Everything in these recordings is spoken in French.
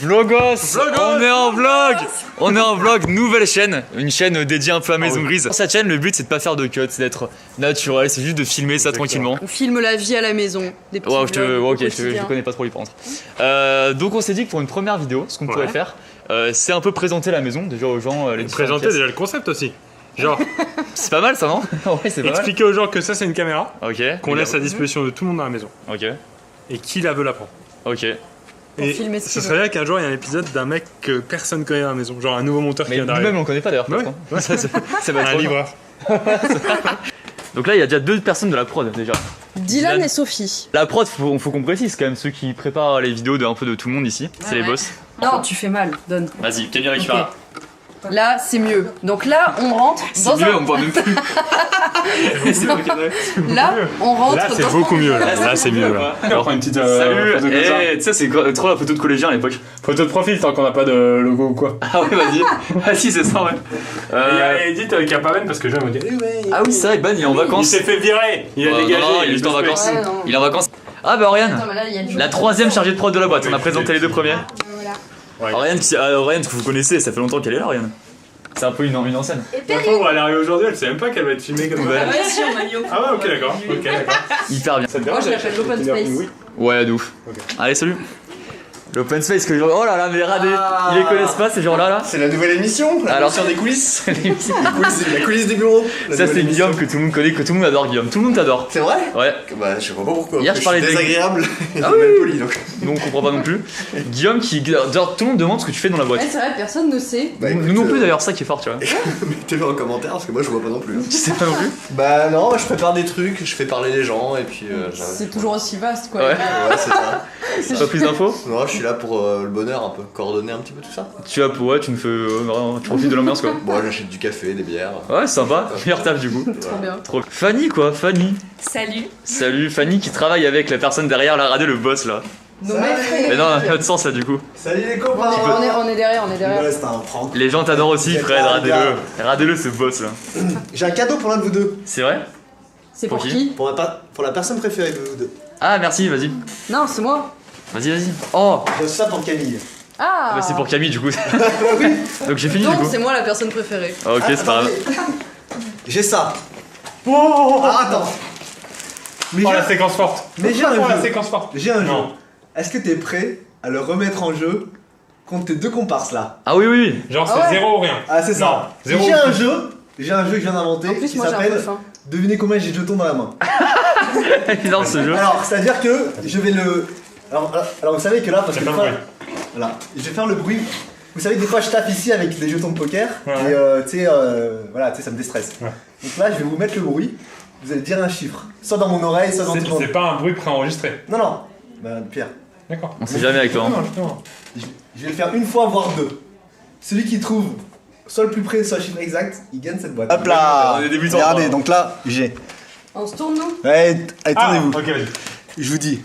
Vlogos, on est en vlog. On est en vlog, nouvelle chaîne, une chaîne dédiée un peu à Maison Grise. Sur cette chaîne, le but c'est de pas faire de cuts, c'est d'être naturel, c'est juste de filmer ça tranquillement. On filme la vie à la maison, des petits je connais pas trop les par contre. Donc on s'est dit que pour une première vidéo, ce qu'on pourrait faire, c'est un peu présenter la maison déjà aux gens. Présenter déjà le concept aussi. Genre, c'est pas mal ça, non? Ouais, c'est pas expliquer aux gens que ça c'est une caméra, qu'on laisse à disposition disposition de tout le monde dans la maison. Et qui la veut la prendre. Et ce serait bien qu'un jour il y ait un épisode d'un mec que personne connaît dans la maison, genre un nouveau monteur qui vient d'arriver. Même on le connaît pas d'ailleurs. Ça va être un livreur. Donc là il y a déjà deux personnes de la prod déjà. Dylan et Sophie. La prod, faut qu'on précise quand même, ceux qui préparent les vidéos de un peu de tout le monde ici, c'est les boss. Non, tu fais mal, donne. Vas-y, Camille récupère. Là, c'est mieux. Donc là, on rentre dans mieux, on voit même plus. Là, on rentre. Là, c'est beaucoup mieux. Là, c'est mieux. Là. Alors, une petite salut. Photo comme ça. Tu sais, c'est trop la photo de collégien à l'époque. Photo de profil tant qu'on n'a pas de logo ou quoi. Ah ouais, vas-y. Vas-y, c'est ça, ouais. Il y a Edith qui a pas Ben parce que je vais me dire. Ah oui, c'est vrai, Ben il est en vacances. Il s'est fait virer. Il a dégagé. Non, il est juste en vacances. Il est en vacances. Ah bah Oriane, la troisième chargée de prod de la boîte. On a présenté les deux premiers. Oriane, que vous connaissez, ça fait longtemps qu'elle est là, Oriane. C'est un peu une ancienne. La pauvre, elle est arrivée aujourd'hui, elle sait même pas qu'elle va être filmée comme ça. Ah ouais, si, on m'a mis au courant. Ah ouais, ok, d'accord. Hyper bien. Moi, je l'appelle l'open space. Ouais, de ouf. Allez, salut. L'open space que oh là là, mais radé, ils les connaissent pas ces gens-là là. C'est la nouvelle émission, la émission des coulisses. La coulisse des bureaux. Ça c'est Guillaume que tout le monde connaît, que tout le monde adore Guillaume. Tout le monde t'adore. C'est vrai? Ouais. Bah je sais pas pourquoi. Hier je parlais de désagréable et mal poli donc. Nous on comprend pas non plus. Guillaume qui tout le monde demande ce que tu fais dans la boîte. Ouais, c'est vrai, personne ne sait. Bah, nous non plus d'ailleurs, ça qui est fort tu vois. Mettez-le en commentaire parce que moi je vois pas non plus. Tu sais pas non plus? Bah non, je prépare des trucs, je fais parler les gens et puis c'est toujours aussi vaste quoi. Ouais, c'est ça. C'est pas plus d'infos? Non, je suis là pour le bonheur un peu, coordonner un petit peu tout ça. Tu as pour ouais, tu me fais tu profites de l'ambiance quoi. Bon, j'achète du café, des bières. Ouais, sympa, meilleur taf du coup. Trop bien. Trop. Fanny quoi, Fanny. Salut. Salut, Fanny qui travaille avec la personne derrière la radio, le boss là. Nos mecs. Mais non, il y a autre sens là du coup. Salut les copains. On est derrière, on est derrière. Ouais, c'était un prank. Les gens t'adorent aussi, Fred, radez-le. Radez-le ce boss là. J'ai un cadeau pour l'un de vous deux. C'est vrai? C'est pour qui? Pour la personne préférée de vous deux. Ah merci, vas-y. Non, c'est moi. Vas-y. Oh! J'ai ça pour Camille. Ah Bah c'est pour Camille du coup. Donc j'ai fini donc, du coup. c'est moi la personne préférée. Ah, ok, c'est pas grave. J'ai ça. Ah, attends. Mais Oh la séquence forte. Mais j'ai un la jeu. séquence forte. J'ai un jeu. Non. Est-ce que t'es prêt à le remettre en jeu contre tes deux comparses là? Ah oui. Genre Ah ouais. c'est 0 ou rien. Ah c'est ça. Non, zéro. J'ai un jeu que je viens d'inventer En plus, qui moi j'ai un peu s'appelle faim. Devinez combien j'ai de jetons dans la main. Énorme ce jeu. Alors c'est à dire que je vais le. Alors vous savez que là parce que Fais pas des fois- le bruit. voilà, je vais faire le bruit. Vous savez que des fois je tape ici avec des jetons de poker Ouais. et tu sais voilà, tu sais ça me déstresse. Ouais. Donc là je vais vous mettre le bruit. Vous allez dire un chiffre, soit dans mon oreille, soit dans tout le monde. C'est pas un bruit préenregistré. Non. Bah Pierre. D'accord. On sait jamais avec toi. Non, Hein. justement. Je vais le faire une fois, voire deux. Celui qui trouve soit le plus près, soit le chiffre exact, il gagne cette boîte. Hop là. On est débutants, Regardez, hein. donc là, j'ai. On se tourne nous? Ouais, allez, Ah, tournez-vous. ok, vas-y. Je vous dis.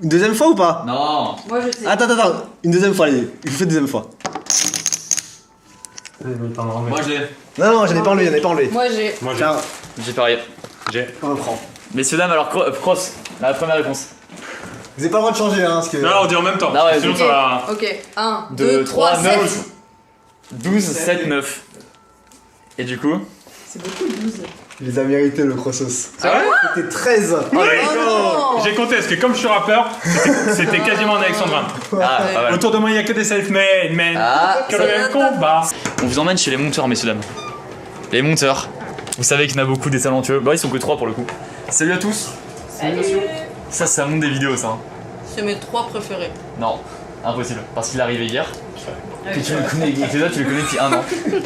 Une deuxième fois ou pas? Non. Moi je sais. Attends. Une deuxième fois, allez. Je vous fais une deuxième fois. Moi je l'ai. Non, j'en ai pas enlevé, Moi j'ai. Moi Tiens, J'ai parié. j'ai. on prend. Messieurs dames, alors Cross, la première réponse. Vous avez pas le droit de changer, hein, parce que. Non, on dit en même temps. Ah ouais, Sinon Ok, ça va. ok. 1, 2, 2, 3, 3, 7. 9. 12, 7, 9. Et du coup? C'est beaucoup 12. Il les a mérité le crossos. C'est vrai? C'était 13. Oh non. J'ai compté parce que comme je suis rappeur, c'était quasiment un Alexandrin. Ah, pas mal. Autour de moi il y a que des self-made, mais Ah, que le même combat. on vous emmène chez les monteurs, messieurs dames. Les monteurs. Vous savez qu'il y en a beaucoup des talentueux. Bah, ils sont que 3 pour le coup. Salut à tous. Ça, c'est un monde des vidéos, ça. Hein. C'est mes 3 préférés. Non, impossible. Parce qu'il est arrivé hier. Que tu le connais, et que toi, tu le connais depuis 1 an,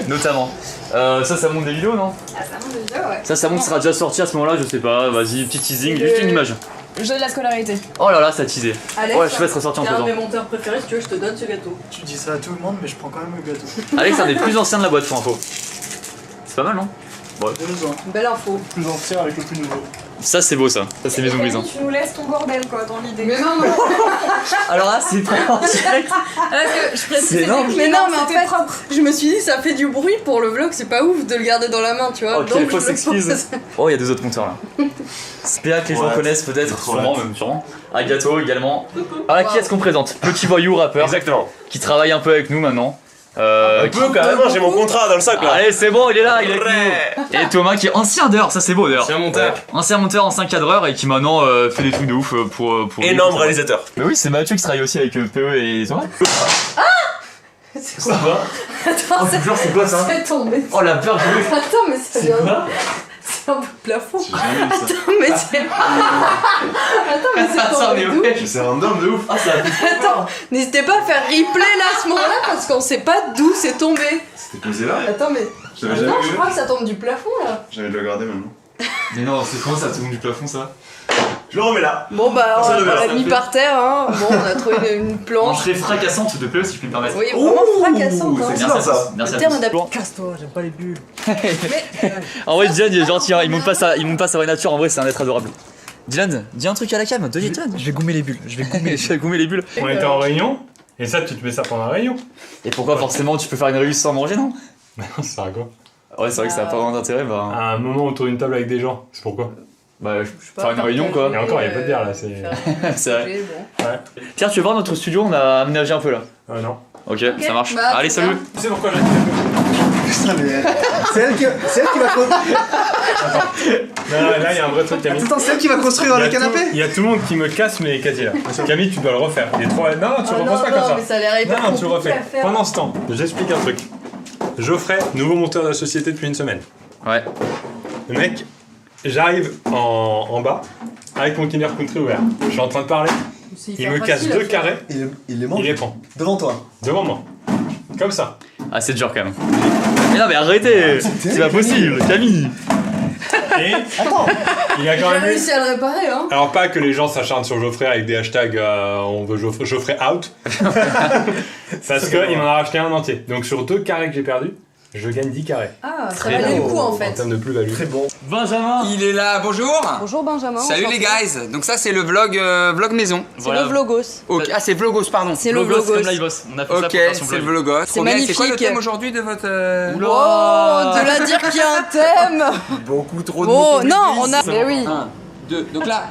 notamment. Ça, ça monte des vidéos, non? Ah, ça monte déjà, ouais. Ça monte sera déjà sorti à ce moment-là, je sais pas. Vas-y, petit teasing, juste une image. Jeu de la scolarité. Oh là là, ça a teasé. Alex, Ouais, je vais être ressorti en t'es un de temps. mes monteurs préférés, si tu veux, je te donne ce gâteau. Tu dis ça à tout le monde, mais je prends quand même le gâteau. Alex, c'est un des plus anciens de la boîte, pour info. C'est pas mal, non? Deux ans. Belle info. Plus ancien avec le plus nouveau. Ça c'est beau ça. Ça c'est maison brisante. Tu nous laisses ton bordel quoi dans l'idée. Mais non, non. Alors là c'est trop en direct. Je précise, C'est énorme. mais non, mais en C'était fait, propre. je me suis dit, ça fait du bruit pour le vlog, c'est pas ouf de le garder dans la main, tu vois. Oh, quelle Donc, fausse je le excuse. pose. Oh, il y a 2 autres compteurs là. PA que les gens Ouais, connaissent peut-être, trop sûrement, hâte. même sûrement. Agato également. Ah, qui est-ce qu'on présente? Petit voyou rappeur. Exactement. Qui travaille un peu avec nous maintenant. Un peu carrément, j'ai mon contrat dans le sac là. Allez, c'est bon, il est là, il est avec nous. Et Thomas qui est ancien d'heure, ça c'est beau d'ailleurs. Ancien monteur. Ancien monteur, ancien cadreur et qui maintenant fait des trucs de ouf pour Énorme lui. réalisateur. Mais oui, c'est Mathieu qui travaille aussi avec PE et Thomas. C'est quoi? Oh, Attends, c'est quoi ça? c'est tombé. Oh la peur, j'ai vu. Attends, mais ça vient. quoi? C'est un bout de plafond. Attends, mais c'est. Attends, mais c'est Attends, mais tombé d'où? ouais. C'est random de ouf. Ah, ça a fait Attends, n'hésitez pas à faire replay là à ce moment-là parce qu'on sait pas d'où c'est tombé. C'était posé là. Attends, mais. J'avais Ah jamais non, vu. je crois que ça tombe du plafond là. J'avais dû regarder maintenant. Mais non, c'est comment ça tombe du plafond ça? Je le remets là. Bon, bah, Ça, on le l'a mis par terre, hein. Bon, on a trouvé une planche. Entrée fracassante de PE si je puis me permettre. Oui, vraiment fracassante, hein. c'est bien ça. Merci à Terme tous. adapté. Casse-toi, j'aime pas les bulles. En vrai, Dylan il est gentil, hein. il monte pas sa vraie nature, en vrai c'est un être adorable. Dylan, dis un truc à la cam, Dylan. Je vais gommer les bulles. Je vais gommer. Je vais gommer les bulles. On était en réunion, et ça, tu te mets ça pendant la réunion. Et pourquoi forcément tu peux faire une réunion sans manger, non? Non, ça sert à quoi? Ouais, c'est vrai que ça a pas vraiment d'intérêt, bah. À un moment autour d'une table avec des gens, c'est pourquoi? Bah, faire une réunion quoi. Et encore, il y a pas de bière là, c'est. C'est vrai. Bon. Tiens, tu veux voir notre studio, on a aménagé un peu là. Non. Ok, ça marche. bah, Allez, c'est salut. bien. Tu sais pourquoi j'ai dit Putain, mais. C'est elle qui va construire. Non, là, il y a un vrai truc, Camille. Attends, c'est elle qui va construire Il y a le canapé. Il y a tout le monde qui me casse mes casiers là. Camille, tu dois le refaire. Il est trop. Non, tu Ah, reposes non, pas comme non, ça. mais ça a l'air hyper Non, tu le compliqué refais. à faire. Pendant ce temps, j'explique un truc. Geoffrey, nouveau monteur de la société depuis une semaine. Ouais. Le mec, j'arrive en bas avec mon Kinder Country ouvert. Je suis en train de parler. C'est Il hyper me casse facile à 2 faire. carrés. Il les Il mange les prend. devant toi. Devant moi. Comme ça. Ah, c'est dur quand même. Mais non, mais arrêtez. C'est pas possible, Camille. Et Attends. il a quand J'ai même eu. réussi à le réparer, hein. Alors, pas que les gens s'acharnent sur Geoffrey avec des hashtags on veut Geoffrey out. Parce qu'il m'en a racheté un entier. Donc, sur 2 carrés que j'ai perdus, je gagne 10 carrés. Ah, ça Très valait le bon. coup en En fait. termes de plus-value. Très bon. Benjamin. Il est là, bonjour. Bonjour Benjamin. Salut les guys. Donc ça c'est le vlog vlog maison. C'est le vlogos. Ok. Ah c'est vlogos pardon. C'est le Vlogos vlogos. comme Liveboss. On a fait ça Ok, pour faire son c'est le vlog. vlogos. Trop bien. C'est quoi le magnifique. thème aujourd'hui de votre Oh, de la dire qu'il y a un thème. Beaucoup trop de Oh mots non, qu'on on a. utilise. Mais oui. 1, 2. Donc là,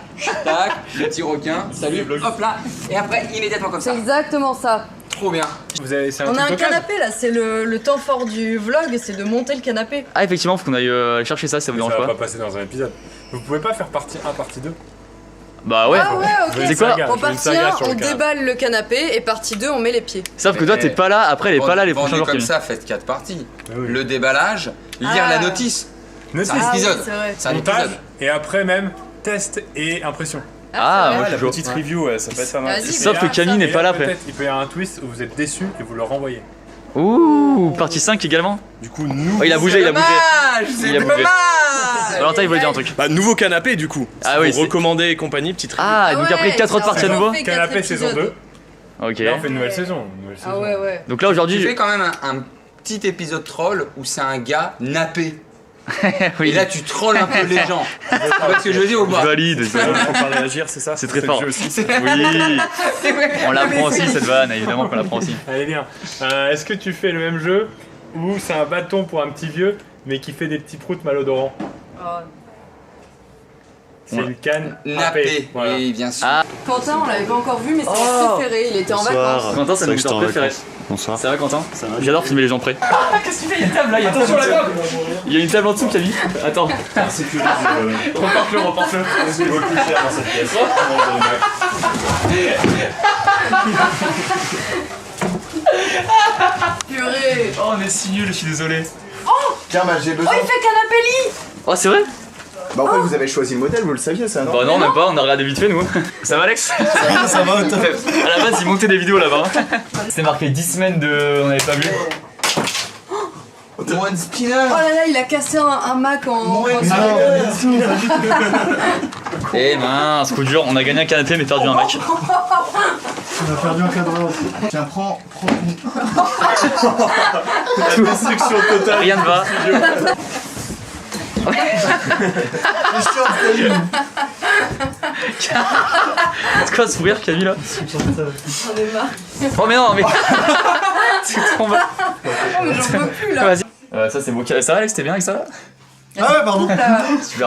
tac, le petit requin. Salut. Hop là. Et après immédiatement comme C'est ça. exactement ça. Trop bien. C'est un On a truc un d'occasion. canapé là, c'est le temps fort du vlog, c'est de monter le canapé. Ah, effectivement, faut qu'on aille aller chercher ça, ça vous Ça dérange va pas? pas passer dans un épisode. Vous pouvez pas faire partie 1, partie 2? Bah ouais. Ah ouais, ok. Une C'est quoi saga, En je veux une partie saga 1, sur le on canapé. déballe le canapé et partie 2, on met les pieds. Sauf que toi, t'es pas là, après, elle est pas là les Vendu prochains jours. comme Camille. ça, faites 4 parties. oui. Le déballage, lire Ah. la notice. Notice. Un épisode. oui, c'est vrai. C'est un Montage, épisode. et après même, test et impression. Ah, c'est ouais, vrai. je joue. Petite review, ça peut être pas mal. Vas-y, Sauf mais que Camille ça, n'est pas là après. Peut-être il peut y avoir un twist où vous êtes déçu et vous le renvoyez. Ouh, partie 5 également. Du coup, nous. Oh, il a bougé, il a bougé. Dommage, Il a c'est bougé. dommage. Valentin, il voulait dire un truc. Bah, nouveau canapé du coup. Ah oui, c'est- Recommandé et compagnie, petite review. Ah, Ah donc ouais, après 4 autres ça, parties à on nouveau. fait Canapé 4 saison épisodes. 2. Ok. Là, on fait une nouvelle saison. Ah ouais, ouais. Donc là Je aujourd'hui, fais quand même un petit épisode troll où c'est un gars nappé. oui, Et là tu trolles un peu les gens. Tu vois ce que je veux dire ou je pas? valide. Faut pas réagir, c'est ça? C'est très le fort. jeu aussi. Oui, on l'apprend aussi cette vanne, évidemment qu'on l'apprend aussi. Allez, bien. Est-ce que tu fais le même jeu où c'est un bâton pour un petit vieux mais qui fait des petits proutes malodorants? Ah. C'est une canne Nappé. Voilà. Oui, bien sûr. Ah. Quentin, on l'avait pas encore vu, mais c'est Oh. son préféré, il était en vacances. Quentin, c'est vrai notre que j'étais en préféré. vacances. Bonsoir. Ça va, Quentin? J'adore filmer les gens près. Ah, qu'est-ce que tu fais? Il y a une table là, il y a attention la table. Il y a une table en dessous, Camille. Attends. Reparte-le, reparte-le. C'est le plus cher dans cette pièce. Purée. Oh, on est si nuls, je suis désolé. Tiens, bah j'ai Oh, besoin. il fait canapé lit. Oh, c'est vrai? Bah en fait, vous avez choisi le modèle, vous le saviez ça, non? Bah non, même pas, on a regardé vite fait nous. Ça va, Alex? Ça va, au top. À la base, ils montaient des vidéos là-bas. C'était marqué 10 semaines de. On n'avait pas vu. One spinner. Oh là là, il a cassé un Mac en. Eh mince, coup dur, on a gagné un canapé mais perdu un Mac. On a perdu un cadreur aussi. Tiens, prends. Destruction totale. Rien ne va. C'est quoi ce rire Camille là? J'en ai marre. Oh mais non mais. C'est trop mal. Oh, mais j'en peux plus là. Vas-y. Ça c'est beau. Ça va Alex, t'es bien avec ça là? Ah ouais, pardon. Super.